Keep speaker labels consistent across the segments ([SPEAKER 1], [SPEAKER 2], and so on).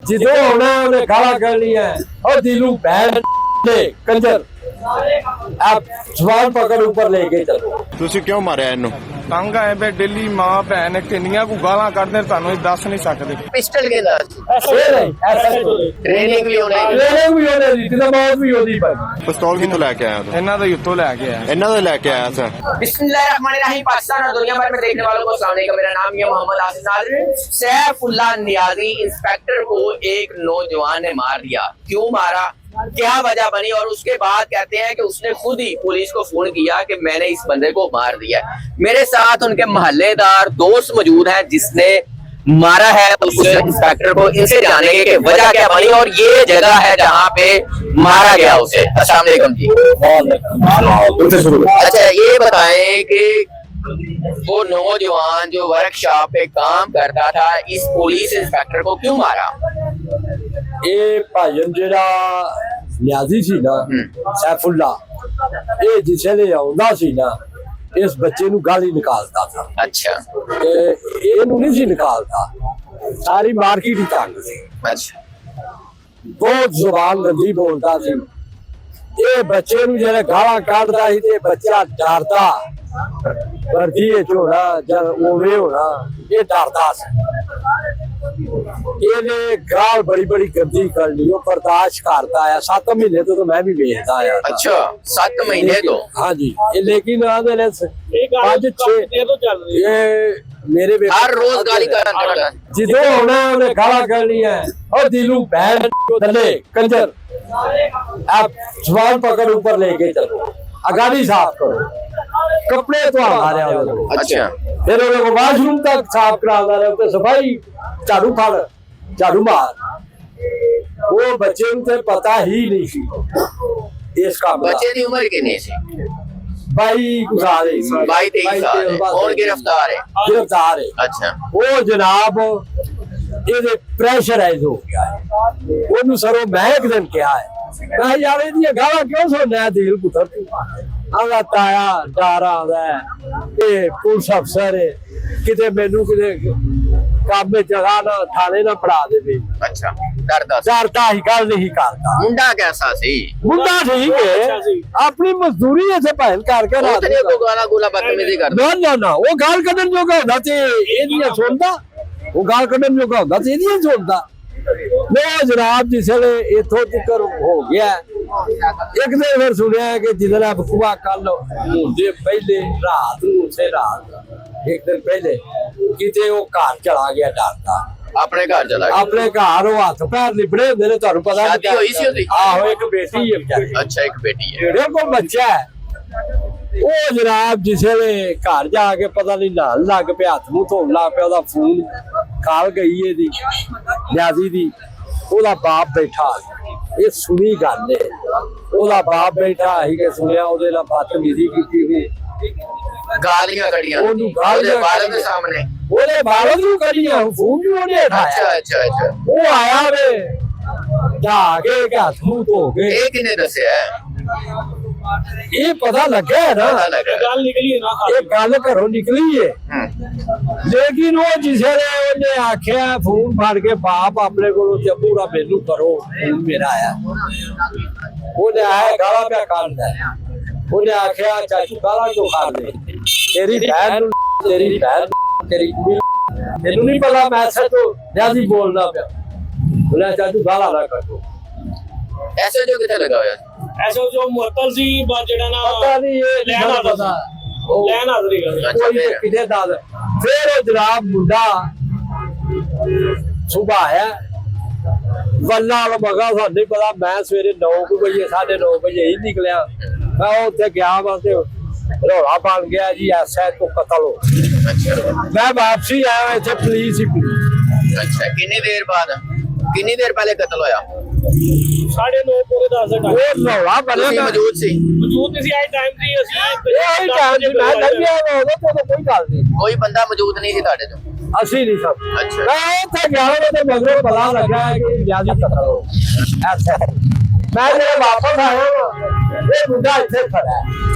[SPEAKER 1] जिदों होना उन्हें गाला करनी है और दिलू बहन दे कंजर आप जवान पकड़ ऊपर लेके चलो।
[SPEAKER 2] ਤੁਸੀਂ ਕਿਉਂ ਮਾਰਿਆ ਇਹਨੂੰ?
[SPEAKER 3] ਤੰਗ ਆਏ ਬੇ ਦਿੱਲੀ ਮਾਂ ਭੈਣ ਕਿੰਨੀਆਂ ਕੋ ਗਾਲਾਂ ਕੱਢਦੇ ਤੁਹਾਨੂੰ ਇਹ ਦੱਸ ਨਹੀਂ ਸਕਦੇ।
[SPEAKER 4] पिस्टल के साथ
[SPEAKER 1] ऐसे नहीं ऐसा नहीं
[SPEAKER 4] ट्रेनिंग भी होने
[SPEAKER 1] ट्रेनिंग भी होने दी थी मौत भी होती पर
[SPEAKER 2] ਪਿਸਤੌਲ ਕਿੱਥੋਂ ਲੈ ਕੇ ਆਇਆ ਤੂੰ?
[SPEAKER 3] ਇਹਨਾਂ ਦੇ ਉੱਤੋਂ ਲੈ ਕੇ ਆਇਆ।
[SPEAKER 2] ਇਹਨਾਂ ਦੇ ਲੈ ਕੇ ਆਇਆ ਸਰ।
[SPEAKER 4] बिस्मिल्लाहिर्रहमानिर्रहीम। पाकिस्तान और दुनिया भर में देखने वालों को अस्सलाम वालेकुम। मेरा नाम है मोहम्मद आसिफ नाज़रीन। सैफुल्लाह नियाज़ी इंस्पेक्टर को एक नौजवान ने मार दिया। क्यों मारा, क्या वजह बनी, और उसके बाद कहते हैं कि उसने खुद ही पुलिस को फोन किया कि मैंने इस बंदे को मार दिया। मेरे साथ उनके मोहल्लेदार दोस्त मौजूद हैं जिसने मारा है उस इंस्पेक्टर को। इनसे जानेंगे कि वजह क्या बनी और ये जगह है जहाँ पे मारा गया उसे। अस्सलाम वालेकुम जी। अच्छा ये बताएं कि वो नौजवान जो वर्कशॉप पे काम करता था इस पुलिस इंस्पेक्टर को क्यों मारा?
[SPEAKER 1] ਇਹ ਭਾਜਨ ਜਿਹੜਾ ਨਿਆਜ਼ੀ ਸੀ ਨਾ ਸੈਫੁੱਲਾ ਇਹ ਜਿਸਲੇ ਆਉਂਦਾ ਸੀ ਨਾ ਇਸ ਬੱਚੇ ਨੂੰ ਗਾਲੀ ਨਿਕਾਲਦਾ ਸੀ।
[SPEAKER 4] अच्छा
[SPEAKER 1] ਤੇ ਇਹਨੂੰ ਨਹੀਂ ਸੀ ਨਿਕਾਲਦਾ, ਸਾਰੀ ਮਾਰਕੀਟ ਹੀ ਤੰਗ ਸੀ।
[SPEAKER 4] अच्छा
[SPEAKER 1] ਬਹੁਤ ਜ਼ੁਬਾਨ ਗੰਦੀ ਬੋਲਦਾ ਸੀ। ਇਹ ਬੱਚੇ ਨੂੰ ਜਿਹੜਾ ਗਾਲਾਂ ਕੱਢਦਾ ਸੀ ਤੇ ਬੱਚਾ ਡਰਦਾ ਵਰਦੀਏ ਚੋਣਾ ਜਦ ਉਵੇਂ ਹੋਣਾ ਇਹ ਡਰਦਾ ਸੀ। ਇਹਨੇ ਗਾਲ ਬੜੀ ਬੜੀ ਗੰਦੀ ਕਰ ਲਈ, ਉਹ ਬਰਦਾਸ਼ਤ ਕਰਦਾ ਆ। 7 ਮਹੀਨੇ ਤੋਂ ਮੈਂ ਵੀ ਵੇਖਦਾ ਆ।
[SPEAKER 4] अच्छा 7 महीने तो
[SPEAKER 1] हाँ जी ये लेकिन आधे ने 5-6 ये मेरे
[SPEAKER 4] हर रोज गाली कर रहा है।
[SPEAKER 1] जिदों होना उन्हें गाला करनी है और दिलू बहन दले कंजर आप जवान पकड़ ऊपर लेके चलो, अगाड़ी साफ करो, कपड़े तो हमारे
[SPEAKER 4] अच्छा
[SPEAKER 1] फिर उन्हें वाशरूम तक साफ कराना रहे तो सफाई झाड़ू फाड़ झाड़ू मार। वो बच्चे को पता ही नहीं सी इस काम का।
[SPEAKER 4] बच्चे की उम्र कितनी सी?
[SPEAKER 1] 22 साल
[SPEAKER 4] 22-23 साल और गिरफ्तार है।
[SPEAKER 1] गिरफ्तार है।
[SPEAKER 4] अच्छा
[SPEAKER 1] वो जनाब ਇਹਦੇ ਪ੍ਰੈਸ਼ਰਾਈਜ਼ ਹੋ ਗਿਆ ਹੈ। ਉਹਨੂੰ ਸਰੋਂ ਮੈਂ ਇੱਕ ਦਿਨ ਕਿਹਾ ਹੈ ਮੈਂ ਯਾਰ ਇਹਦੀਆਂ ਗਾਲਾਂ ਕਿਉਂ ਸੁਣਨਾ ਦਿਲ ਪੁੱਤਰ ਤੂੰ ਆਗਾ ਤਾਇਆ ਡਰ ਆਉਂਦਾ ਇਹ ਪੁਲਿਸ ਅਫਸਰ ਹੈ ਕਿਤੇ ਮੈਨੂੰ ਕਿਤੇ ਕੰਮ ਵਿੱਚ ਜਗਾ ਨਾ ਥਾਣੇ ਨਾ ਫੜਾ ਦੇਵੇ।
[SPEAKER 4] अच्छा डरदा
[SPEAKER 1] ਡਰਦਾ ਹੀ ਗੱਲ ਨਹੀਂ ਕਰਦਾ।
[SPEAKER 4] मुंडा कैसा सी?
[SPEAKER 1] ਮੁੰਡਾ ਠੀਕ ਹੈ ਆਪਣੀ ਮਜ਼ਦੂਰੀ ਇੱਥੇ ਭੈਣ ਕਰਕੇ ਰਾਤ
[SPEAKER 4] उतने को गाला गुला बदतमीजी कर
[SPEAKER 1] ਨਾ ਨਾ ਨਾ ਉਹ ਗਾਲ ਕੱਢਣ ਜੋਗਾ ਹੁੰਦਾ ਤੇ ਇਹਦੀਆਂ ਸੁਣਦਾ, ਉਹ ਗਾਲ ਕੱਢਣ ਜੋਗਾ ਹੁੰਦਾ ਤੇ ਇਹਦੀਆਂ ਸੁਣਦਾ। ਮੈਂ ਜਨਾਬ ਜਿਸਲੇ ਇੱਥੋਂ ਤੱਕ ਹੋ ਗਿਆ ਇੱਕ ਦਿਨ ਫਿਰ ਸੁਣਿਆ ਕਿ ਜਿਹਦਾ ਬਖੂਆ ਕੱਲ ਹੁੰਦੇ ਪਹਿਲੇ ਰਾਤ ਨੂੰ ਉਸੇ ਰਾਤ ਇੱਕ ਦਿਨ ਪਹਿਲੇ ਕਿਤੇ ਉਹ ਘਰ ਚਲਾ ਗਿਆ ਡਰਦਾ।
[SPEAKER 4] अपने घर चला गया।
[SPEAKER 1] ਆਪਣੇ ਘਰ ਉਹ ਹੱਥ ਪੈਰ ਲਿਬੜੇ ਹੁੰਦੇ ਨੇ ਤੁਹਾਨੂੰ ਪਤਾ।
[SPEAKER 4] शादी हुई सी उसदी?
[SPEAKER 1] ਆਹੋ ਇੱਕ ਬੇਟੀ ਹੈ ਵਿਚਾਰੀ।
[SPEAKER 4] अच्छा एक बेटी है।
[SPEAKER 1] ਜਿਹੜੇ ਕੋਲ ਬੱਚਾ ਹੈ ਉਹ ਜਨਾਬ ਜਿਸਲੇ ਘਰ ਜਾ ਕੇ ਪਤਾ ਨਹੀਂ ਨਹਾਉਣ ਲੱਗ ਪਿਆ, ਹੱਥ ਮੂੰਹ ਧੋਣ ਲੱਗ ਪਿਆ, ਉਹਦਾ ਫੋਨ ਕਾਲ ਗਈ ਇਹਦੀ ਨਿਆਜ਼ੀ ਦੀ। ਉਹਦਾ ਬਾਪ ਬੈਠਾ, ਇਹ ਸੁਣੀ ਗੱਲ ਹੈ, ਉਹਦਾ ਬਾਪ ਬੈਠਾ ਸੀ ਕਿ ਸੁਣਿਆ ਉਹਦੇ ਨਾਲ ਬਦਤਮੀਜ਼ੀ ਕੀਤੀ ਗਈ,
[SPEAKER 4] गालियां कड़ियां
[SPEAKER 1] ਉਹਨੂੰ ਗਾਲੀਆਂ
[SPEAKER 4] बालों के सामने।
[SPEAKER 1] ਉਹਦੇ ਬਾਲਦ ਨੂੰ ਕੱਢੀਆਂ, ਫੋਨ ਵੀ ਉਹਨੇ
[SPEAKER 4] अच्छा
[SPEAKER 1] ਉਠਾਇਆ।
[SPEAKER 4] अच्छा अच्छा
[SPEAKER 1] ਉਹ ਆਇਆ ਵੇ ਜਾ ਕੇ ਹੱਥ ਮੂੰਹ ਧੋ ਕੇ।
[SPEAKER 4] एक ने दसे है
[SPEAKER 1] ਇਹ ਪਤਾ ਲੱਗਾ ਹੈ ਨਾ
[SPEAKER 3] ਗੱਲ ਨਿਕਲੀ ਹੈ ਨਾ।
[SPEAKER 1] ਇਹ ਗੱਲ ਘਰੋਂ ਨਿਕਲੀ ਹੈ। ਲੇਕਿਨ ਉਹ ਜਿਸੇ ਉਹਨੇ ਆਖਿਆ ਫੋਨ ਫੜ ਕੇ ਬਾਪ ਆਪਣੇ ਕੋਲੋਂ ਤੇ ਪੂਰਾ ਮੈਨੂੰ ਕਰੋ, ਫੋਨ ਮੇਰਾ ਆਇਆ। ਉਹਨੇ ਆਇਆ ਗਾਲਾਂ ਪਿਆ ਕਰਦਾ, ਉਹਨੇ ਆਖਿਆ ਚਾਚੂ ਗਾਲਾਂ ਕਿਉਂ ਕਰਦੇ, ਤੇਰੀ ਭੈਣ ਨੂੰ ਤੇਰੀ ਭੈਣ ਤੇਰੀ ਕੁੜੀ ਤੈਨੂੰ ਨਹੀਂ ਪਤਾ ਮੈਂ ਸੱਚੋ ਜਿਆਦੀ ਬੋਲਦਾ ਪਿਆ। ਉਹਨੇ ਚਾਚੂ ਗਾਲਾਂ ਨਾ ਕੱਢੋ।
[SPEAKER 4] ऐसे जो कितने लगा हुआ है?
[SPEAKER 3] ਐਸੋ ਜੋ ਮੁਅੱਤਲ ਸੀ ਬਾ ਜਿਹੜਾ ਨਾ
[SPEAKER 1] ਪਤਾ ਨਹੀਂ ਇਹ
[SPEAKER 3] ਲੈਣ
[SPEAKER 1] ਨਹੀਂ
[SPEAKER 3] ਆਦਾ
[SPEAKER 1] ਪਤਾ
[SPEAKER 3] ਸੀ। ਲੈਣ ਹਾਜ਼ਰੀ ਕਰ।
[SPEAKER 4] अच्छा
[SPEAKER 1] ਕੋਈ
[SPEAKER 4] फिर
[SPEAKER 1] ਕਿਤੇ ਦੱਸ। ਫਿਰ ਉਹ ਜਨਾਬ ਮੁੰਡਾ ਸੁਬਾਹ ਆਇਆ ਵੱਲਾ ਮਗਾ ਸਾਨੂੰ ਨਹੀਂ ਪਤਾ। ਮੈਂ ਸਵੇਰੇ 9 ਵਜੇ 9:30 ਵਜੇ ਹੀ ਨਿਕਲਿਆ। ਮੈਂ ਉੱਥੇ ਗਿਆ ਵਾਸਤੇ ਰੌਲਾ ਬਣ ਗਿਆ ਜੀ ਐਸਾ ਤੋਂ ਕਤਲ ਹੋ।
[SPEAKER 4] अच्छा
[SPEAKER 1] ਮੈਂ ਵਾਪਸੀ ਆਇਆ ਇੱਥੇ ਪੁਲਿਸ ਹੀ ਪੁਲਿਸ।
[SPEAKER 4] अच्छा कितनी देर पहले कत्ल होया?
[SPEAKER 3] 9:30 ਪੂਰੇ 10 ਦਾ
[SPEAKER 1] ਉਹ ਰੌਲਾ
[SPEAKER 4] ਤੁਸੀਂ
[SPEAKER 1] ਬਣਿਆ
[SPEAKER 4] ਮੌਜੂਦ ਸੀ?
[SPEAKER 3] ਮੌਜੂਦ ਨਹੀਂ ਸੀ। ਆਈ ਟਾਈਮ ਸੀ ਅਸੀਂ
[SPEAKER 1] ਇਹ ਟਾਈਮ ਮੈਂ ਲੱਗਿਆ ਉਹਦੇ ਤੋਂ ਕੋਈ ਗੱਲ ਨਹੀਂ।
[SPEAKER 4] कोई बंदा मौजूद नहीं थी ताड़े तो?
[SPEAKER 1] ਅਸੀਂ ਨਹੀਂ ਸਭ।
[SPEAKER 4] अच्छा
[SPEAKER 1] ਮੈਂ ਉੱਥੇ ਗਿਆ ਤੇ ਮਗਰੋਂ ਪਤਾ ਲੱਗਾ ਕਿ ਜਿਆਦਾ ਕਤਲ ਹੋ ਐਸਾ। ਮੈਂ ਜਦੋਂ ਵਾਪਸ ਆਇਆ ਇਹ ਮੁੰਡਾ ਇੱਥੇ ਖੜਾ ਹੈ।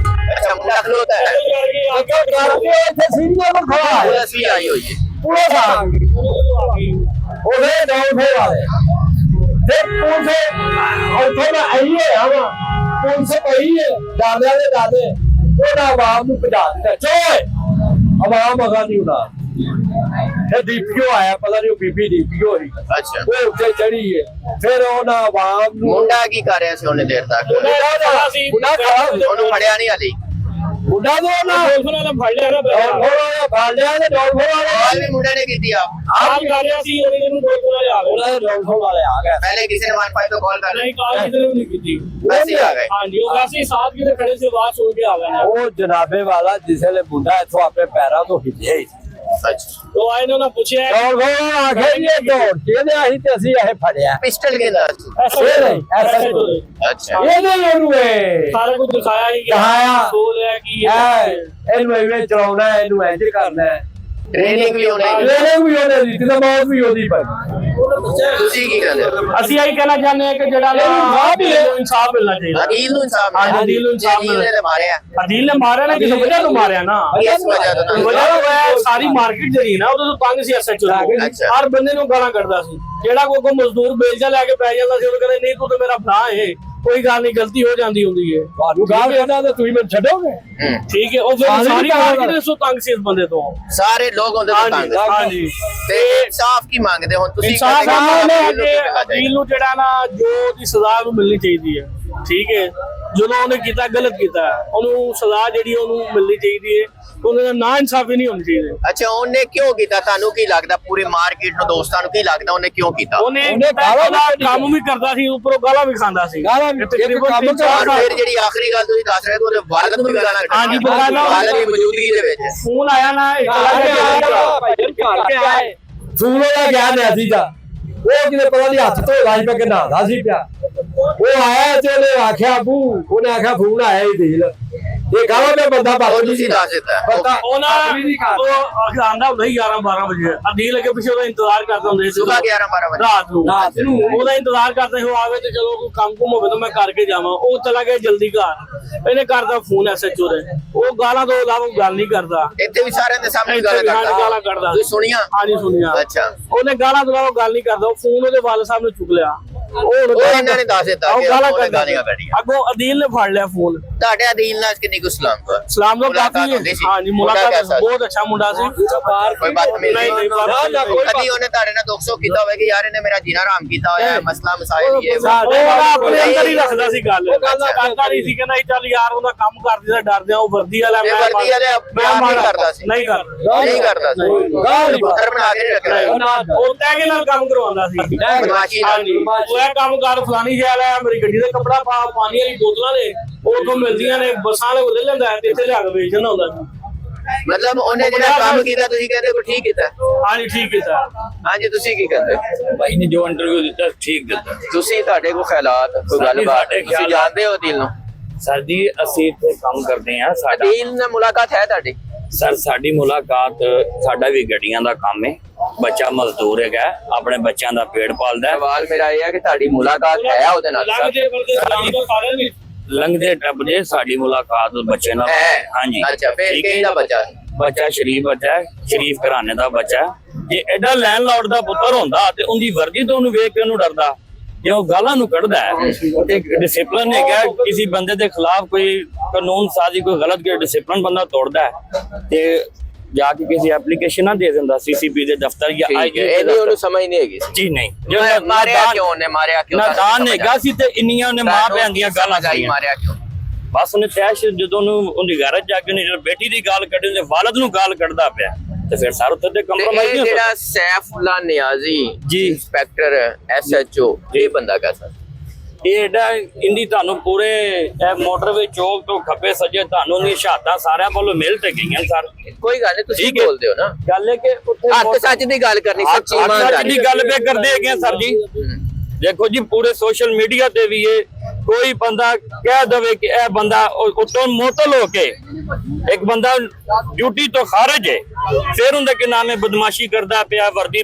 [SPEAKER 4] अच्छा मुंडा खलोता है।
[SPEAKER 1] ਅੱਗੇ ਕਰਕੇ ਇੱਥੇ ਸੀਨੀਅਰ ਨੂੰ ਖੜਾ ਹੈ।
[SPEAKER 4] पुलिस भी आई हुई है।
[SPEAKER 1] ਪੁਲਿਸ ਆ ਗਈ ਉਹਦੇ ਡਾਊਨ ਵਾਲੇ ਤੇ ਪੁਲਿਸ ਉੱਥੋਂ ਦਾ ਆਈ ਹੋਇਆ ਵਾ ਪੁਲਿਸ ਪਈ ਹੈ ਡਾਲਿਆਂ ਦੇ ਡਾਲੇ ਉਹਨਾਂ ਆਵਾਮ ਨੂੰ ਭਜਾ ਦਿੱਤਾ ਚੋਏ ਆਵਾਮ ਅਗਾ ਨਹੀਂ ਉਡਾ ਇਹ ਡੀਪੀਓ ਆਇਆ ਪਤਾ ਨਹੀਂ ਉਹ ਬੀਬੀ ਡੀਪੀਓ ਸੀ
[SPEAKER 4] ਅੱਛਾ
[SPEAKER 1] ਉਹ ਉੱਤੇ ਚੜੀ ਹੈ ਫਿਰ ਉਹਨਾਂ ਆਵਾਮ ਨੂੰ
[SPEAKER 4] ਮੁੰਡਾ ਕੀ ਕਰ ਰਿਹਾ ਸੀ ਉਹਨੇ ਦੇਰ ਤੱਕ
[SPEAKER 1] ਮੁੰਡਾ ਖੜਾ ਸੀ
[SPEAKER 4] ਉਹਨੂੰ ਫੜਿਆ ਨਹੀਂ ਹਾਲੇ
[SPEAKER 1] ਮੁੰਡਾ ਤੋਂ ਨਾ
[SPEAKER 5] ਉਹਨਾਂ ਨੇ ਫੜ ਲਿਆ ਨਾ
[SPEAKER 1] ਡੋਲਫੋਰ ਵਾਲਿਆਂ ਨੇ ਡੋਲਫੋਰ
[SPEAKER 4] ਆਵਾਜ਼
[SPEAKER 1] ਵਾਲੇ
[SPEAKER 4] ਵੀ ਮੁੰਡੇ ਨੇ ਕੀਤੀ ਆ
[SPEAKER 5] ਆਪ ਕਰ ਰਿਹਾ ਸੀ ਉਹਨੇ ਨੂੰ ਕੋਈ ਕੋਲ ਆ ਗਿਆ
[SPEAKER 1] ਉਹਨਾਂ ਦੇ ਡੋਲਫੋਰ ਵਾਲੇ ਆ ਗਏ
[SPEAKER 4] ਪਹਿਲੇ ਕਿਸੇ ਨੇ 15 ਤੋਂ ਕਾਲ ਕਰ ਲਈ
[SPEAKER 5] ਨਹੀਂ ਕਾਲ ਕਿਸੇ ਨੇ ਨਹੀਂ ਕੀਤੀ
[SPEAKER 4] ਵੈਸੇ ਹੀ ਆ ਗਏ
[SPEAKER 5] ਹਾਂਜੀ ਉਹ ਵੈਸੇ ਹੀ ਸਾਥ ਕਿਤੇ ਖੜੇ ਸੀ ਆਵਾਜ਼ ਸੁਣ ਕੇ ਆ ਗਏ ਨੇ
[SPEAKER 1] ਉਹ ਜਨਾਬੇ ਵਾਲਾ ਜਿਸ ਵੇਲੇ ਮੁੰਡਾ ਇੱਥੋਂ ਆਪਣੇ ਪੈਰਾਂ ਤੋਂ ਹਿੱਲਿਆ ਹੀ
[SPEAKER 4] ਅੱਛਾ
[SPEAKER 5] ਉਹ ਆਏ ਨੇ ਉਹਨਾਂ ਪੁੱਛਿਆ
[SPEAKER 1] ਡੋਲਫੋਰ ਆਖਿਆ ਇਹ ਦੌੜ ਜਿਹਨੇ ਆਹੀ ਤੇ ਅਸੀਂ ਇਹ ਫੜਿਆ
[SPEAKER 4] ਪਿਸਟਲ ਕਿਹਦਾ ਸੀ
[SPEAKER 1] ਇਹ ਨਹੀਂ ਐਸਾ ਹੀ।
[SPEAKER 4] ਅੱਛਾ
[SPEAKER 1] ਇਹ ਨਹੀਂ ਉਹਨੂੰ ਇਹ
[SPEAKER 5] ਸਾਰਾ ਕੁਝ ਦਿਖਾਇਆ ਹੀ
[SPEAKER 1] ਦਿਖਾਇਆ।
[SPEAKER 5] ਸੋ ਰਿਹਾ ਕੀ
[SPEAKER 1] ਇਹਨੂੰ ਐਵੇਂ ਚਲਾਉਣਾ ਹੈ, ਇਹਨੂੰ ਇੰਜ ਕਰਨਾ ਹੈ
[SPEAKER 4] ਟ੍ਰੇਨਿੰਗ ਵੀ ਹੋਣੀ
[SPEAKER 1] ਇਹਨੇ ਵੀ ਉਹਨੇ ਦਿੱਤੀ ਤਾਂ ਮੌਤ ਵੀ ਉਹਦੀ ਪਈ
[SPEAKER 4] ਤੁਸੀਂ ਕੀ ਕਹਿੰਦੇ ਹੋ
[SPEAKER 5] ਅਸੀਂ ਇਹੀ ਕਹਿਣਾ ਚਾਹੁੰਦੇ ਹਾਂ ਕਿ ਜਿਹੜਾ ਇਨਸਾਫ ਮਿਲਣਾ ਚਾਹੀਦਾ
[SPEAKER 4] ਅਦੀਲ ਨੂੰ ਇਨਸਾਫ
[SPEAKER 5] ਹਾਂਜੀ, ਅਦੀਲ ਨੂੰ ਇਨਸਾਫ
[SPEAKER 4] ਅਦੀਲ ਨੇ ਤਾਂ ਮਾਰਿਆ
[SPEAKER 5] ਅਦੀਲ ਨੇ ਮਾਰਿਆ ਨਾ ਕਿਸੇ ਵਜ੍ਹਾ ਤੋਂ ਮਾਰਿਆ ਨਾ
[SPEAKER 4] ਇਸ ਵਜ੍ਹਾ ਤੋਂ ਨਾ।
[SPEAKER 5] ਵਜ੍ਹਾ ਹੋਇਆ ਸਾਰੀ ਮਾਰਕੀਟ ਜਿਹੜੀ ਨਾ ਉਹਦੇ ਤੋਂ ਤੰਗ ਸੀ ਐਸਐਚਓ
[SPEAKER 4] ਅੱਛਾ।
[SPEAKER 5] ਹਰ ਬੰਦੇ ਨੂੰ ਗਾਲਾਂ ਕੱਢਦਾ ਸੀ ਜਿਹੜਾ ਕੋਈ ਮਜ਼ਦੂਰ ਬੇਲਜਾ ਲੈ ਕੇ ਪੈ ਜਾਂਦਾ ਸੀ ਉਹ ਕਹਿੰਦੇ ਨਹੀਂ ਤੂੰ ਤੇ ਮੇਰਾ ਭਰਾ ਹੈ ਕੋਈ ਗੱਲ ਨਹੀਂ ਗਲਤੀ ਹੋ ਜਾਂਦੀ ਹੁੰਦੀ ਹੈ
[SPEAKER 1] ਤੁਹਾਨੂੰ ਗਾਲ ਕਹਿੰਦਾ ਤਾਂ ਤੁਸੀਂ ਮੈਨੂੰ ਛੱਡੋਗੇ
[SPEAKER 5] ਠੀਕ ਹੈ ਉਹ ਫਿਰ
[SPEAKER 1] ਸਾਰੀ
[SPEAKER 5] ਸਾਰੀ
[SPEAKER 1] ਗਾਲਾਂ
[SPEAKER 5] ਮਾਰਕੀਟ ਸੋ ਤੰਗ ਸੀ ਇਸ ਬੰਦੇ ਤੋਂ
[SPEAKER 4] ਸਾਰੇ ਲੋਕ ਹੁੰਦੇ ਤਾਂ ਤੰਗ
[SPEAKER 5] ਹਾਂਜੀ
[SPEAKER 4] ਤੇ ਇਨਸਾਫ ਕੀ ਮੰਗਦੇ ਹੁਣ ਤੁਸੀਂ
[SPEAKER 5] ਇਨਸਾਫ
[SPEAKER 4] ਕਹਿੰਦੇ
[SPEAKER 5] ਹੈ
[SPEAKER 4] ਅਦੀਲ ਨੂੰ
[SPEAKER 5] ਕਿ
[SPEAKER 4] ਕੀ ਮਿਲਣਾ ਚਾਹੀਦਾ?
[SPEAKER 5] ਅਦੀਲ ਨੂੰ ਜਿਹੜਾ ਨਾ ਜੋ ਦੀ ਸਜ਼ਾ ਨੂੰ ਮਿਲਣੀ ਚਾਹੀਦੀ ਹੈ ਠੀਕ ਹੈ ਜਦੋਂ ਉਹਨੇ ਕੀਤਾ ਗਲਤ ਕੀਤਾ ਉਹਨੂੰ ਸਜ਼ਾ ਜਿਹੜੀ ਉਹਨੂੰ ਮਿਲਣੀ ਚਾਹੀਦੀ ਹੈ ਉਹਨੇ ਨਾ ਇਨਸਾਫੀ ਨਹੀਂ ਹੋਣੀ ਚਾਹੀਦੀ
[SPEAKER 4] ਅੱਛਾ ਉਹਨੇ ਕਿਉਂ ਕੀਤਾ ਤੁਹਾਨੂੰ ਕੀ ਲੱਗਦਾ ਪੂਰੀ ਮਾਰਕੀਟ ਨੂੰ ਦੋਸਤਾਂ ਨੂੰ ਕੀ ਲੱਗਦਾ ਉਹਨੇ ਕਿਉਂ ਕੀਤਾ
[SPEAKER 5] ਉਹਨੇ
[SPEAKER 1] ਗਾਲਾਂ ਵੀ ਕੱਢੀਆਂ।
[SPEAKER 5] ਕੰਮ ਵੀ ਕਰਦਾ ਸੀ ਉੱਪਰੋਂ ਗਾਲਾਂ ਵੀ ਖਾਂਦਾ ਸੀ
[SPEAKER 1] ਗਾਲਾਂ ਵੀ-
[SPEAKER 5] ਤਕਰੀਬਨ
[SPEAKER 1] ਇੱਕ ਕੰਮ
[SPEAKER 5] ਤਿੰਨ ਚਾਰ
[SPEAKER 4] ਔਰ
[SPEAKER 5] ਸਾਲ
[SPEAKER 4] ਫਿਰ ਜਿਹੜੀ ਆਖਰੀ ਗੱਲ ਤੁਸੀਂ ਦੱਸ ਰਹੇ ਹੋ ਉਹਦੇ ਵਾਲਦ ਨੂੰ ਵੀ ਗਾਲਾਂ ਕੱਢੀਆਂ।
[SPEAKER 5] ਹਾਂਜੀ, ਬਕਾਇਦਾ
[SPEAKER 4] ਵਾਲਦ ਦੀ ਮੌਜੂਦਗੀ ਦੇ ਵਿੱਚ
[SPEAKER 5] ਫੋਨ ਆਇਆ ਨਾ ਇੱਕ
[SPEAKER 1] ਘਰ ਕੇ ਆਏ ਫੋਨ ਉਹਦਾ ਗਿਆ ਨਹੀਂ ਸੀ ਤਾਂ ਉਹ ਕਿਤੇ ਪਤਾ ਨਹੀਂ ਹੱਥ ਧੋ ਲਾਈ ਪਾ ਕੇ ਨਹਾਦਾ ਸੀ ਪਿਆ ਉਹ ਆਇਆ ਤੇ ਉਹਨੇ ਆਖਿਆ ਬੂ ਉਹਨੇ ਆਖਿਆ ਫੋਨ ਆਇਆ ਹੀ ਦੇਲ ਇਹ ਗਾਲਾਂ ਮੈਂ ਬੰਦਾ
[SPEAKER 4] ਉਹ
[SPEAKER 1] ਬਾਤ
[SPEAKER 4] ਤੁਸੀਂ ਦੱਸ ਦਿੱਤਾ
[SPEAKER 1] ਪਤਾ
[SPEAKER 5] ਉਹਨਾਂ ਉਹ ਆਂਦਾ ਹੁੰਦਾ ਸੀ 11-12 ਵਜੇ ਅਦੀਲ ਅੱਗੇ ਪਿੱਛੇ ਉਹਦਾ ਇੰਤਜ਼ਾਰ ਕਰਦਾ ਹੁੰਦੇ ਸੀ
[SPEAKER 4] ਸੁਬਹ 11-12 ਵਜੇ
[SPEAKER 5] ਰਾਤ ਨੂੰ ਉਹਦਾ ਇੰਤਜ਼ਾਰ ਕਰਦੇ ਹੋ ਆਵੇ ਤੇ ਚਲੋ ਕੋਈ ਕੰਮ ਕੁਮ ਹੋਵੇ ਤਾਂ ਮੈਂ ਕਰਕੇ ਜਾਵਾਂ ਉਹ ਚਲਾ ਗਿਆ ਜਲਦੀ ਘਰ ਇਹਨੇ ਕਰਦਾ ਫੋਨ ਐਸਐਚਓ ਦੇ ਉਹ ਗਾਲਾਂ ਤੋਂ ਇਲਾਵਾ ਗੱਲ ਨਹੀਂ ਕਰਦਾ
[SPEAKER 4] ਇੱਥੇ ਵੀ ਸਾਰਿਆਂ ਦੇ ਸਾਹਮਣੇ
[SPEAKER 5] ਇੱਥੇ
[SPEAKER 4] ਗਾਲਾਂ
[SPEAKER 5] ਵੀ ਹਾਂ, ਗਾਲਾਂ
[SPEAKER 4] ਕੱਢਦਾ
[SPEAKER 5] ਕੱਢਦਾ
[SPEAKER 4] ਤੁਸੀਂ ਸੁਣੀਆਂ
[SPEAKER 5] ਹਾਂਜੀ ਸੁਣਿਆ
[SPEAKER 4] ਅੱਛਾ
[SPEAKER 5] ਉਹਨੇ ਗਾਲਾਂ ਤੋਂ ਇਲਾਵਾ ਗੱਲ ਨਹੀਂ ਕਰਦਾ ਉਹ ਫੋਨ ਉਹਦੇ ਵਾਲ ਸਾਹਿਬ ਨੇ ਚੁੱਕ ਲਿਆ ਉਹ
[SPEAKER 4] ਇਹਨਾਂ ਨੇ ਦੱਸ ਦਿੱਤਾ
[SPEAKER 5] ਉਹ
[SPEAKER 4] ਕਿ
[SPEAKER 5] ਗਾਲਾਂ
[SPEAKER 4] ਉਹਨੇ
[SPEAKER 5] ਕੱਢਦਾ
[SPEAKER 4] ਗਾਲੀਆਂ ਕੱਢੀਆਂ
[SPEAKER 5] ਅੱਗੋਂ ਅਦੀਲ ਨੇ ਫੜ ਲਿਆ ਫੋਨ
[SPEAKER 4] ਤੁਹਾਡੇ ਅਦੀਲ ਨਾਲ ਕਿੰਨੀ ਕੁ ਸਲਾਮ ਤੋਂ
[SPEAKER 5] ਸਲਾਮ ਦਾ
[SPEAKER 4] ਮੁਲਾਕਾਤ
[SPEAKER 5] ਕਾਫੀ
[SPEAKER 4] ਹੁੰਦੀ ਸੀ?
[SPEAKER 5] ਹਾਂਜੀ
[SPEAKER 4] ਮੁੰਡਾ
[SPEAKER 5] ਮੁਲਾਕਾਤ
[SPEAKER 4] ਕੈਸਾ ਸੀ?
[SPEAKER 5] ਬਹੁਤ ਅੱਛਾ ਮੁੰਡਾ ਸੀ
[SPEAKER 4] ਕੋਈ ਬਾਤ ਨਹੀਂ
[SPEAKER 5] ਨਹੀਂ, ਨਹੀਂ, ਬਾਤ ਨਹੀਂ।
[SPEAKER 4] ਕਦੀ ਉਹਨੇ ਤੁਹਾਡੇ ਨਾਲ 200 ਕੀਤਾ ਹੋਵੇ ਕਿ ਯਾਰ ਇਹਨੇ ਮੇਰਾ ਜੀਣਾ ਆਰਾਮ ਕੀਤਾ ਹੋਇਆ ਹੈ ਮਸਲਾ ਮਸਾਇਲ ਇਹ
[SPEAKER 5] ਉਹ ਆਪਣੇ ਅੰਦਰ ਹੀ ਰੱਖਦਾ ਸੀ ਗੱਲ ਕਰਦਾ ਨਹੀਂ ਸੀ ਕਹਿੰਦਾ ਚੱਲ ਯਾਰ ਉਹਦਾ ਕੰਮ ਕਰਦੀ ਦਾ ਡਰਦੇ ਆ ਉਹ ਵਰਦੀ ਵਾਲਾ
[SPEAKER 4] ਇਹ ਵਰਦੀ ਵਾਲਾ ਪਿਆਰ ਨਹੀਂ ਕਰਦਾ ਸੀ।
[SPEAKER 5] ਨਹੀਂ ਕਰਦਾ
[SPEAKER 4] ਨਹੀਂ ਕਰਦਾ ਸੀ
[SPEAKER 1] ਗਾਲ
[SPEAKER 4] ਪੁੱਤਰ ਬਣਾ ਕੇ ਰੱਖਿਆ
[SPEAKER 5] ਉਹ ਟੈਗੇ ਨਾਲ ਕੰਮ ਕਰਵਾਉਂਦਾ ਸੀ
[SPEAKER 4] ਬਦਮਾਸ਼ੀ ਨਾਲ।
[SPEAKER 5] ਹਾਂਜੀ ਉਹ ਇਹ ਕੰਮ ਕਰ ਫਲਾਨੀ ਸ਼ੈਲ ਹੈ ਮੇਰੀ ਗੱਡੀ ਦੇ ਕੱਪੜਾ ਪਾ ਪਾਣੀ ਵਾਲੀ ਬੋਤਲਾਂ ਨੇ ਉਥੋਂ ਮਿਲਦੀਆਂ ਨੇ ਬੱਸਾਂ ਵਾਲੇ ਉਹਦੇ ਲੈਂਦਾ ਤੇ ਇੱਥੇ ਲਿਆ ਕੇ ਵੇਚ ਦਿੰਦਾ ਹੁੰਦਾ ਸੀ
[SPEAKER 4] ਮਤਲਬ ਉਹਨੇ ਜਿਹੜਾ ਕੰਮ ਕੀਤਾ ਤੁਸੀਂ ਕਹਿੰਦੇ ਹੋ ਠੀਕ ਕੀਤਾ
[SPEAKER 5] ਹਾਂਜੀ ਠੀਕ ਕੀਤਾ
[SPEAKER 4] ਹਾਂਜੀ ਤੁਸੀਂ ਕੀ ਕਹਿੰਦੇ
[SPEAKER 6] ਭਾਈ ਨੇ ਜੋ ਇੰਟਰਵਿਊ ਦਿੱਤਾ ਠੀਕ ਦਿੱਤਾ
[SPEAKER 4] ਤੁਸੀਂ ਤੁਹਾਡੇ ਕੋਲ ਖਿਆਲਾਤ ਕੋਈ ਗੱਲਬਾਤ ਤੁਸੀਂ ਜਾਣਦੇ ਹੋ ਦਿਲ ਨੂੰ
[SPEAKER 6] ਸਰ ਜੀ ਅਸੀਂ ਇੱਥੇ ਕੰਮ ਕਰਦੇ ਹਾਂ ਸਾਡਾ
[SPEAKER 4] ਦਿਲ ਨਾਲ ਮੁਲਾਕਾਤ ਹੈ ਤੁਹਾਡੀ
[SPEAKER 6] ਸਰ ਸਾਡੀ ਮੁਲਾਕਾਤ ਸਾਡਾ ਵੀ ਗੱਡੀਆਂ ਦਾ ਕੰਮ ਹੈ ਬੱਚਾ ਮਜ਼ਦੂਰ ਹੈਗਾ ਆਪਣੇ ਬੱਚਿਆਂ ਦਾ ਪੇਟ ਪਾਲਦਾ ਹੈ
[SPEAKER 4] ਸਵਾਲ ਮੇਰਾ ਇਹ ਹੈ ਕਿ ਤੁਹਾਡੀ ਮੁਲਾਕਾਤ ਹੈ ਉਹਦੇ ਨਾਲ
[SPEAKER 5] ਲੱਗਦੇ ਬੰਦੇ ਸਲਾਮ ਤੋਂ ਸਾਰੇ ਨਹੀਂ
[SPEAKER 6] ਲੰਘਦੇ ਟੱਪਦੇ ਸਾਡੀ ਮੁਲਾਕਾਤ ਬੱਚੇ ਨਾਲ
[SPEAKER 4] ਹੈ
[SPEAKER 6] ਹਾਂਜੀ
[SPEAKER 4] ਅੱਛਾ ਫਿਰ
[SPEAKER 6] ਠੀਕ ਹੈ।
[SPEAKER 4] ਕਿਹਦਾ ਬੱਚਾ
[SPEAKER 6] ਬੱਚਾ ਸ਼ਰੀਫ ਬੱਚਾ ਹੈ ਸ਼ਰੀਫ ਘਰਾਣੇ ਦਾ ਬੱਚਾ ਹੈ। ਜੇ ਐਡਾ ਲੈਂਡਲੌਰਡ ਦਾ ਪੁੱਤਰ ਹੁੰਦਾ ਤੇ ਉਹਦੀ ਵਰਦੀ ਤੋਂ ਉਹਨੂੰ ਵੇਖ ਕੇ ਉਹਨੂੰ ਡਰਦਾ ਜੇ ਉਹ ਗਾਲਾਂ ਨੂੰ ਕੱਢਦਾ ਹੈ ਤੇ ਡਿਸਪਲਿਨ ਹੈਗਾ ਕਿਸੇ ਬੰਦੇ ਦੇ ਖਿਲਾਫ ਕੋਈ ਕਾਨੂੰਨ ਸਾਜ਼ੀ ਕੋਈ ਗਲਤ ਕੇ ਡਿਸਪਲਿਨ ਬੰਦਾ ਤੋੜਦਾ ਹੈ ਤੇ ਜਾ ਕੇ ਕਿਸੇ ਐਪਲੀਕੇਸ਼ਨ ਨਾ ਦੇ ਦਿੰਦਾ ਸੀਸੀਪੀ ਦੇ ਦਫ਼ਤਰ ਜਾਂ ਆਈਜੀ
[SPEAKER 4] ਇਹਦੀ ਉਹਨੂੰ ਸਮਝ ਨਹੀਂ ਹੈਗੀ
[SPEAKER 6] ਜੀ ਨਹੀਂ
[SPEAKER 4] ਮਾਰਿਆ ਕਿਉਂ ਉਹਨੇ ਮਾਰਿਆ ਕਿਉਂ
[SPEAKER 6] ਨਾ ਦਾਨ ਹੈਗਾ ਸੀ ਤੇ ਇੰਨੀਆਂ ਉਹਨੇ ਮਾਂ ਭੈਣ ਦੀਆਂ ਗਾਲਾਂ ਖਾਈਆਂ
[SPEAKER 4] ਮਾਰਿਆ ਕਿਉਂ
[SPEAKER 6] ਬਸ ਉਹਨੇ ਤੈਸ਼ ਜਦੋਂ ਉਹਦੀ ਘਰ ਜਾ ਕੇ ਉਹਨੇ ਬੇਟੀ ਦੀ ਗਾਲ ਕੱਢੀ ਉਹਦੇ ਵਾਲਦ ਨੂੰ ਗਾਲ ਕੱਢਦਾ ਪਿਆ ਤੇ ਫਿਰ ਸਾਰ ਉੱਤੇ ਤੇ ਕੰਪਰੋਮਾਈਜ਼
[SPEAKER 4] ਇਹ
[SPEAKER 6] ਨਹੀਂ ਹੋ
[SPEAKER 4] ਜਿਹੜਾ
[SPEAKER 6] ਸਕਦਾ
[SPEAKER 4] ਸੈਫੁੱਲਾ ਨਿਆਜ਼ੀ
[SPEAKER 6] ਜੀ।
[SPEAKER 4] ਇੰਸਪੈਕਟਰ ਐਸਐਚਓ ਇਹ ਬੰਦਾ ਕੈਸਾ
[SPEAKER 6] ਇਹ ਐਡਾ ਇੰਦੀ ਤੁਹਾਨੂੰ ਪੂਰੇ ਇਹ ਮੋਟਰਵੇ ਚੌਕ ਤੋਂ ਖੱਬੇ ਸੱਜੇ ਤੁਹਾਨੂੰ ਨਹੀਂ ਸ਼ਹਾਦਤਾਂ ਸਾਰਿਆਂ ਵੱਲੋਂ ਮਿਲ ਤੇ ਗਈਆਂ ਸਰ
[SPEAKER 4] ਕੋਈ ਗੱਲ ਨਹੀਂ ਤੁਸੀਂ
[SPEAKER 6] ਠੀਕ ਹੈ।
[SPEAKER 4] ਬੋਲਦੇ ਹੋ ਨਾ
[SPEAKER 6] ਗੱਲ ਹੈ ਕਿ ਉੱਥੇ
[SPEAKER 4] ਹੱਕ ਸੱਚ ਦੀ ਗੱਲ ਕਰਨੀ ਸੱਚੀ
[SPEAKER 6] ਸੱਚ
[SPEAKER 4] ਇਮਾਨਦਾਰੀ
[SPEAKER 6] ਦੀ ਗੱਲ ਪੇ ਕਰਦੇ ਹੈਗੇ ਆ ਸਰ ਜੀ ਦੇਖੋ ਜੀ ਪੂਰੇ ਸੋਸ਼ਲ ਮੀਡੀਆ ਤੇ ਵੀ ਇਹ ਕੋਈ ਬੰਦਾ ਕਹਿ ਦਵੇ ਕਿ ਇਹ ਬੰਦਾ ਉਤੋਂ ਮੁਅੱਤਲ ਹੋ ਕੇ ਇੱਕ ਬੰਦਾ ਡਿਊਟੀ ਤੋਂ ਖਾਰਜ ਹੈ ਫਿਰ ਉਹਦਾ ਕਿ ਨਾਮ ਹੈ ਬਦਮਾਸ਼ੀ ਕਰਦਾ ਪਿਆ ਵਰਦੀ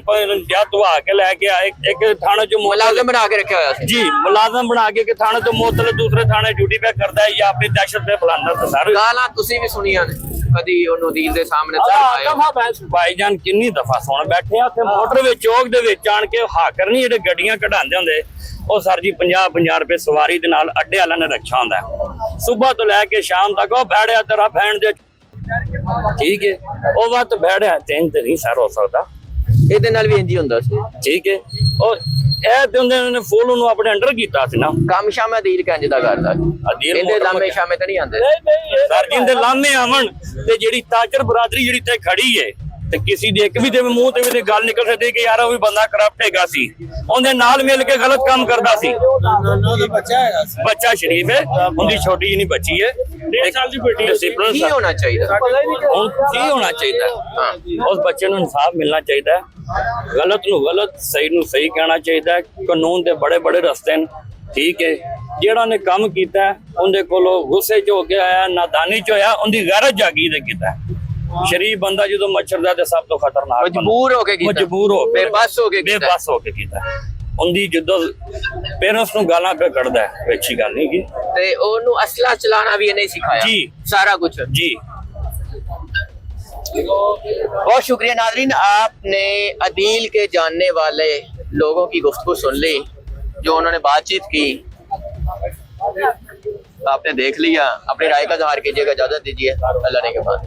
[SPEAKER 6] ਜਾਂ ਧਵਾ ਕੇ ਲੈ ਕੇ ਆ ਇੱਕ ਥਾਣੇ ਚ
[SPEAKER 4] ਮੁਲਾਜ਼ਮ ਬਣਾ ਕੇ ਰੱਖਿਆ ਹੋਇਆ ਸੀ
[SPEAKER 6] ਜੀ ਮੁਲਾਜ਼ਮ ਬਣਾ ਕੇ ਕਿ ਥਾਣੇ ਤੋਂ ਮੁਅੱਤਲ ਦੂਸਰੇ ਥਾਣੇ ਡਿਊਟੀ ਪੇ ਕਰਦਾ ਹੈ ਜਾਂ ਆਪਣੀ ਦਹਿਸ਼ਤ ਤੇ ਫਲਾਣਾ ਸਰ
[SPEAKER 4] ਗਾਲਾਂ ਤੁਸੀਂ ਵੀ ਸੁਣੀਆਂ ਨੇ ਕਦੀ ਉਹਨੂੰ ਦੀਨ ਦੇ ਸਾਹਮਣੇ ਸਰ ਆਏ ਹੋ?
[SPEAKER 6] ਦਫਾ ਬੈਂਸ ਭਾਈਜਾਨ ਕਿੰਨੀ ਦਫਾ ਸੁਣ ਬੈਠੇ ਆ ਉੱਥੇ ਮੋਟਰਵੇ ਚੌਕ ਦੇ ਵਿੱਚ ਆਣ ਕੇ ਹਾਕਰ ਨਹੀਂ ਜਿਹੜੇ ਗੱਡੀਆਂ ਕਢਾਉਂਦੇ ਹੁੰਦੇ ਉਹ ਸਰ ਜੀ 50 ਰੁਪਏ ਸਵਾਰੀ ਦੇ ਨਾਲ ਅੱਡੇ ਵਾਲਿਆਂ ਨੇ ਰੱਖਿਆ ਹੁੰਦਾ ਸਵੇਰ ਤੋਂ ਲੈ ਕੇ ਸ਼ਾਮ ਤੱਕ ਉਹ ਬੈੜਿਆ ਤੇਰਾ ਫੈਨ ਦੇ ਠੀਕ ਹੈ ਉਹ ਵਕਤ ਬੈੜਿਆ ਤਿੰਨ ਤੇ ਨਹੀਂ ਸਰ ਹੋ ਸਕਦਾ
[SPEAKER 4] ਇਹਦੇ ਨਾਲ ਵੀ ਇੰਜ ਹੀ ਹੁੰਦਾ ਸੀ।
[SPEAKER 6] ਠੀਕ ਹੈ ਉਹ ਇਹ ਤੇ ਉਹਨਾਂ ਨੇ ਫੁੱਲ ਨੂੰ ਆਪਣੇ ਅੰਡਰ ਕੀਤਾ ਸੀ ਨਾ
[SPEAKER 4] ਕੰਮ ਸ਼ਾਮ ਅਦੀਲ ਕੰਜ ਦਾ ਕਰਦਾ ਸੀ।
[SPEAKER 6] ਅਦੀਲ
[SPEAKER 4] ਇਹਦੇ
[SPEAKER 6] ਮੋਟਰ
[SPEAKER 4] ਲਾਮੇ ਸ਼ਾਮੇ ਤਾਂ ਨਹੀਂ ਆਉਂਦੇ।
[SPEAKER 6] ਸਰ ਜਿੰਦੇ ਲਾਮੇ ਆਵਣ ਤੇ ਜਿਹੜੀ ਤਾਜਰ ਬਰਾਦਰੀ ਜਿਹੜੀ ਤੇ ਖੜੀ ਏ ਤੇ ਕਿਸੇ ਦੇ ਇੱਕ ਵੀ ਦੇ ਮੂੰਹ ਤੇ ਵੀ ਤੇ ਗੱਲ ਨਿਕਲ ਸਕਦੀ ਕਿ ਯਾਰ ਉਹ ਵੀ ਬੰਦਾ ਕਰਪਟ ਹੈਗਾ ਸੀ ਉਹਦੇ ਨਾਲ ਮਿਲ ਕੇ ਗਲਤ ਕੰਮ ਕਰਦਾ ਸੀ ਬੱਚਾ ਸ਼ਰੀਫ ਹੈ ਉਹਦੀ ਛੋਟੀ ਜਿਹੀ ਬੱਚੀ ਹੈ 1 ਸਾਲ ਦੀ ਬੇਟੀ ਡਿਸਪਲਿਨ
[SPEAKER 4] ਕੀ ਹੋਣਾ ਚਾਹੀਦਾ?
[SPEAKER 6] ਹੁਣ ਕੀ ਹੋਣਾ ਚਾਹੀਦਾ ਉਸ ਬੱਚੇ ਨੂੰ ਇਨਸਾਫ ਮਿਲਣਾ ਚਾਹੀਦਾ ਹੈ ਗਲਤ ਨੂੰ ਗਲਤ ਸਹੀ ਨੂੰ ਸਹੀ ਕਹਿਣਾ ਚਾਹੀਦਾ ਹੈ ਕਾਨੂੰਨ ਦੇ ਬੜੇ ਰਸਤੇ ਨੇ ਠੀਕ ਹੈ ਜਿਹੜਾ ਨੇ ਕੰਮ ਕੀਤਾ ਉਹਦੇ ਕੋਲੋਂ ਗੁੱਸੇ ਚ ਹੋ ਕੇ ਆਇਆ ਨਾਦਾਨੀ ਚ ਹੋਇਆ ਉਹਦੀ ਗੈਰਤ ਜਾਗੀ ਤੇ ਕੀਤਾ ਸ਼ਰੀਫ ਬੰਦਾ ਜਦੋਂ ਮੱਛਰਦਾ ਤੇ ਸਭ ਤੋਂ ਖਤਰਨਾਕ
[SPEAKER 4] ਮਜਬੂਰ ਹੋ ਕੇ ਕੀਤਾ
[SPEAKER 6] ਮਜਬੂਰ ਹੋ
[SPEAKER 4] ਬੇਬਸ ਹੋ ਕੇ ਕੀਤਾ
[SPEAKER 6] ਬੇਬਸ ਹੋ ਕੇ ਕੀਤਾ ਉਹਦੀ ਜਦੋਂ ਪੇਰੈਂਟਸ ਨੂੰ ਗਾਲਾਂ ਪੇ ਕੱਢਦਾ ਹੈ ਅੱਛੀ ਗੱਲ ਨਹੀਂ ਕੀ
[SPEAKER 4] ਤੇ ਉਹਨੂੰ ਅਸਲਾ ਚਲਾਣਾ ਵੀ ਇਹਨੇ ਸਿਖਾਇਆ
[SPEAKER 6] ਜੀ
[SPEAKER 4] सारा कुछ
[SPEAKER 6] जी।
[SPEAKER 4] बहुत शुक्रिया नाज़रीन, आपने अदील के जानने वाले लोगों की गुफ्तगू सुन ली जो उन्होंने बातचीत की आपने देख लिया। अपनी राय का इज़हार कीजिएगा, इजाज़त दीजिए, अल्लाह ने के बाद।